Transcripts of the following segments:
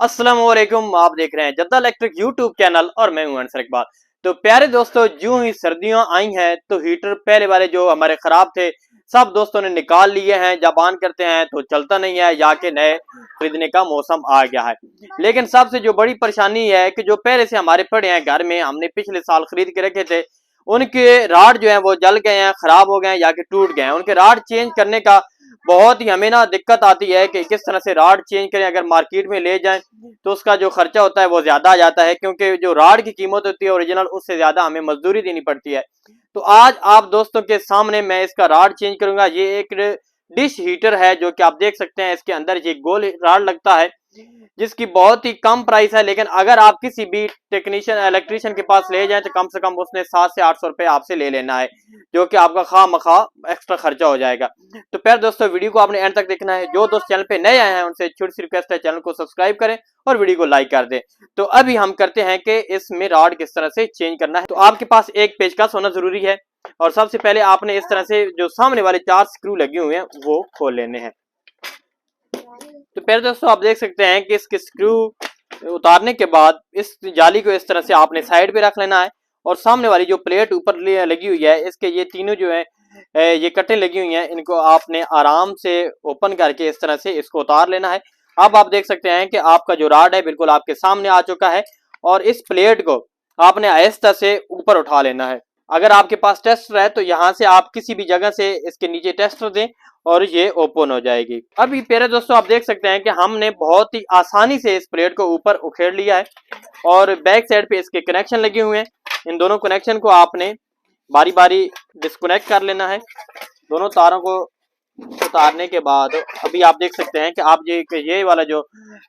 अस्सलाम वालेकुम। आप देख रहे हैं जद्दा इलेक्ट्रिक यूट्यूब चैनल और मैं हूं अंसर इकबाल। तो प्यारे दोस्तों, यूं ही सर्दियां आई हैं तो हीटर पहले वाले जो हमारे खराब थे सब दोस्तों ने निकाल लिए हैं। जब ऑन करते हैं तो चलता नहीं है, या के नए खरीदने का मौसम आ गया है। लेकिन सबसे जो बड़ी परेशानी है कि जो पहले से हमारे पड़े हैं घर में, हमने पिछले साल खरीद के रखे थे, उनके राड जो है वो जल गए हैं, खराब हो गए हैं या कि टूट गए हैं। उनके राड चेंज करने का बहुत ही हमें ना दिक्कत आती है कि किस तरह से राड चेंज करें। अगर मार्केट में ले जाएं तो उसका जो खर्चा होता है वो ज्यादा आ जाता है, क्योंकि जो राड की कीमत होती है ओरिजिनल, उससे ज्यादा हमें मजदूरी देनी पड़ती है। तो आज आप दोस्तों के सामने मैं इसका राड चेंज करूंगा। ये एक डिश हीटर है जो कि आप देख सकते हैं, इसके अंदर ये गोल राड लगता है जिसकी बहुत ही कम प्राइस है। लेकिन अगर आप किसी भी टेक्नीशियन इलेक्ट्रिशियन के पास ले जाएं तो कम से कम उसने 700 से 800 रुपए आपसे ले लेना है, जो कि आपका खा मखा एक्स्ट्रा खर्चा हो जाएगा। तो प्यारे दोस्तों, वीडियो को आपने एंड तक देखना है। जो दोस्त चैनल पे नए आए हैं उनसे छोटी सी रिक्वेस्ट है, चैनल को सब्सक्राइब करें और वीडियो को लाइक कर दें। तो अभी हम करते हैं कि इसमें राड किस तरह से चेंज करना है। तो आपके पास एक पेचकस होना जरूरी है, और सबसे पहले आपने इस तरह से जो सामने वाले 4 स्क्रू लगे हुए हैं वो खोल लेने हैं। तो पहले दोस्तों आप देख सकते हैं कि इसके स्क्रू उतारने के बाद इस जाली को इस तरह से आपने साइड पे रख लेना है, और सामने वाली जो प्लेट ऊपर लगी हुई है, इसके ये तीनों जो है ये कटें लगी हुई हैं, इनको आपने आराम से ओपन करके इस तरह से इसको उतार लेना है। अब आप देख सकते हैं कि आपका जो राड है बिल्कुल आपके सामने आ चुका है, और इस प्लेट को आपने आहिस्ता से ऊपर उठा लेना है। अगर आपके पास टेस्टर है तो यहाँ से आप किसी भी जगह से इसके नीचे टेस्टर दें और ये ओपन हो जाएगी। अभी प्यारे दोस्तों आप देख सकते हैं कि हमने बहुत ही आसानी से इस प्लेट को ऊपर उखेड़ लिया है, और बैक साइड पे इसके कनेक्शन लगे हुए हैं। इन दोनों कनेक्शन को आपने बारी बारी डिस्कनेक्ट कर लेना है। दोनों तारों को उतारने के बाद अभी आप देख सकते हैं कि आप ये वाला जो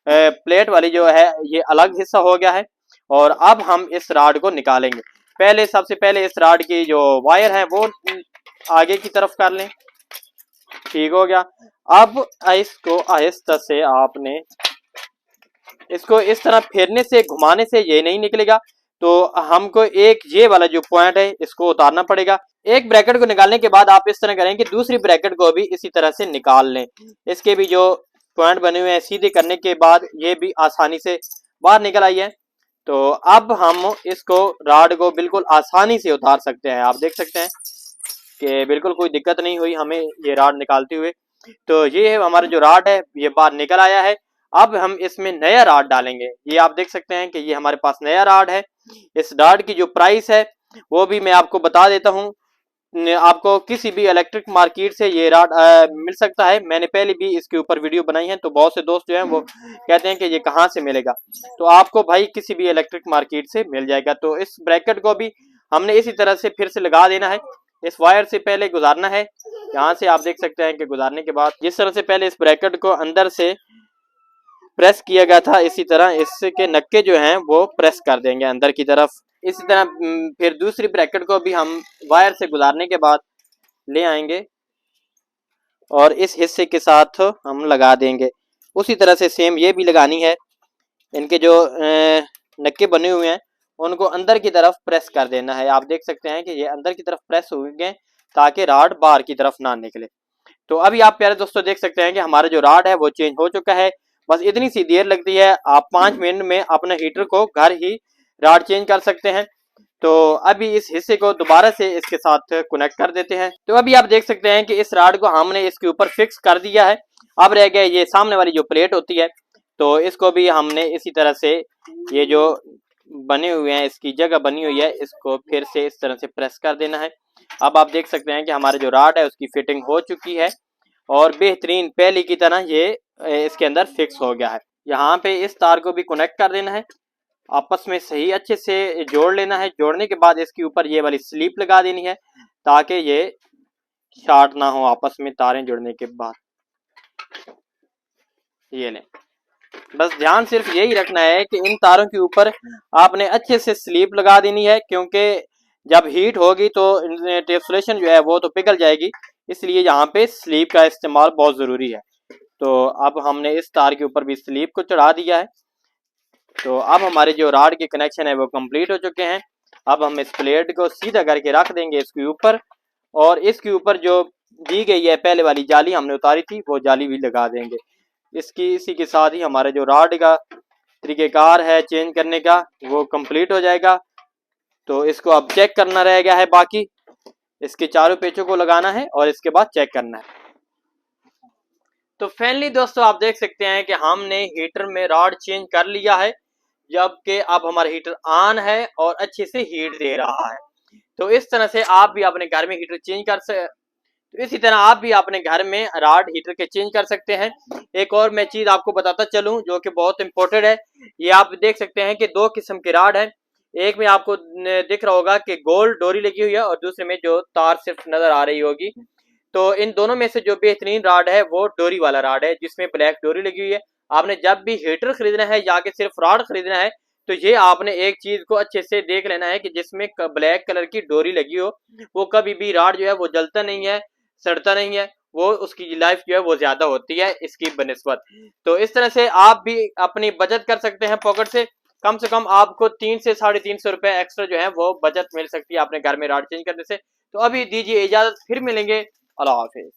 प्लेट वाली जो है ये अलग हिस्सा हो गया है, और अब हम इस राड को निकालेंगे। सबसे पहले इस राड की जो वायर है वो आगे की तरफ कर लें। ठीक हो गया। अब इसको आहिस्ता से आपने इसको इस तरह फेरने से, घुमाने से ये नहीं निकलेगा, तो हमको एक ये वाला जो पॉइंट है इसको उतारना पड़ेगा। एक ब्रैकेट को निकालने के बाद आप इस तरह करें कि दूसरी ब्रैकेट को भी इसी तरह से निकाल लें। इसके भी जो पॉइंट बने हुए हैं सीधे करने के बाद ये भी आसानी से बाहर निकल आई है। तो अब हम इसको राड को बिल्कुल आसानी से उतार सकते हैं। आप देख सकते हैं कि बिल्कुल कोई दिक्कत नहीं हुई हमें ये राड निकालते हुए। तो ये हमारा जो राड है ये बाहर निकल आया है। अब हम इसमें नया राड डालेंगे। ये आप देख सकते हैं कि ये हमारे पास नया राड है। इस राड की जो प्राइस है वो भी मैं आपको बता देता हूँ। आपको किसी भी इलेक्ट्रिक मार्केट से ये राड मिल सकता है। मैंने पहले भी इसके ऊपर वीडियो बनाई है, तो बहुत से दोस्त जो हैं वो कहते हैं कि ये कहाँ से मिलेगा। तो आपको भाई किसी भी इलेक्ट्रिक मार्केट से मिल जाएगा। तो इस ब्रैकेट को भी हमने इसी तरह से फिर से लगा देना है। इस वायर से पहले गुजारना है। यहाँ से आप देख सकते हैं कि गुजारने के बाद जिस तरह से पहले इस ब्रैकेट को अंदर से प्रेस किया गया था, इसी तरह इसके नक्के जो हैं वो प्रेस कर देंगे अंदर की तरफ। इसी तरह फिर दूसरी ब्रैकेट को भी हम वायर से गुजारने के बाद ले आएंगे और इस हिस्से के साथ हम लगा देंगे। उसी तरह से सेम ये भी लगानी है। इनके जो नक्के बने हुए हैं उनको अंदर की तरफ प्रेस कर देना है। आप देख सकते हैं कि ये अंदर की तरफ प्रेस हो गए ताकि राड बाहर की तरफ ना निकले। तो अभी आप प्यारे दोस्तों देख सकते हैं कि हमारा जो राड है वो चेंज हो चुका है। बस इतनी सी देर लगती है। आप 5 मिनट में अपने हीटर को घर ही राड चेंज कर सकते हैं। तो अभी इस हिस्से को दोबारा से इसके साथ कनेक्ट कर देते हैं। तो अभी आप देख सकते हैं कि इस राड को हमने इसके ऊपर फिक्स कर दिया है। अब रह गया ये सामने वाली जो प्लेट होती है, तो इसको भी हमने इसी तरह से ये जो बने हुए हैं, इसकी जगह बनी हुई है, इसको फिर से इस तरह से प्रेस कर देना है। अब आप देख सकते हैं कि हमारे जो राड है उसकी फिटिंग हो चुकी है, और बेहतरीन पहले की तरह ये इसके अंदर फिक्स हो गया है। यहाँ पे इस तार को भी कनेक्ट कर देना है, आपस में सही अच्छे से जोड़ लेना है। जोड़ने के बाद इसके ऊपर ये वाली स्लीप लगा देनी है ताकि ये शॉर्ट ना हो आपस में तारें जुड़ने के बाद। ये लें, बस ध्यान सिर्फ यही रखना है कि इन तारों के ऊपर आपने अच्छे से स्लीप लगा देनी है, क्योंकि जब हीट होगी तो टेफ्लेशन जो है वो तो पिघल जाएगी, इसलिए यहाँ पे स्लीप का इस्तेमाल बहुत ज़रूरी है। तो अब हमने इस तार के ऊपर भी स्लीप को चढ़ा दिया है। तो अब हमारे जो राड के कनेक्शन है वो कंप्लीट हो चुके हैं। अब हम इस प्लेट को सीधा करके रख देंगे इसके ऊपर, और इसके ऊपर जो दी गई है पहले वाली जाली हमने उतारी थी वो जाली भी लगा देंगे। इसी के साथ ही हमारे जो राड का तरीक़ेकार है चेंज करने का वो कंप्लीट हो जाएगा। तो इसको अब चेक करना रह गया है, बाकी इसके चारों पेचों को लगाना है और इसके बाद चेक करना है। तो फाइनली दोस्तों आप देख सकते हैं कि हमने हीटर में रॉड चेंज कर लिया है, जबकि अब हमारा हीटर ऑन है और अच्छे से हीट दे रहा है। तो इस तरह से आप भी अपने घर में हीटर चेंज कर सकते, तो इसी तरह आप भी अपने घर में रॉड हीटर के चेंज कर सकते हैं। एक और मैं चीज आपको बताता चलूं जो कि बहुत इंपॉर्टेंट है। ये आप देख सकते हैं कि दो किस्म की रॉड है, एक में आपको दिख रहा होगा कि गोल डोरी लगी हुई है और दूसरे में जो तार सिर्फ नजर आ रही होगी। तो इन दोनों में से जो बेहतरीन रॉड है वो डोरी वाला रॉड है, जिसमें ब्लैक डोरी लगी हुई है। आपने जब भी हीटर खरीदना है या कि सिर्फ रॉड खरीदना है तो ये आपने एक चीज को अच्छे से देख लेना है कि जिसमें ब्लैक कलर की डोरी लगी हो, वो कभी भी रॉड जो है वो जलता नहीं है, सड़ता नहीं है, वो उसकी लाइफ जो है वो ज्यादा होती है इसकी बनिस्बत। तो इस तरह से आप भी अपनी बचत कर सकते हैं पॉकेट से कम आपको 300 से 350 रुपए एक्स्ट्रा जो है वो बचत मिल सकती है अपने घर में रॉड चेंज करने से। तो अभी दीजिए इजाजत, फिर मिलेंगे। अल्लाह हाफिज।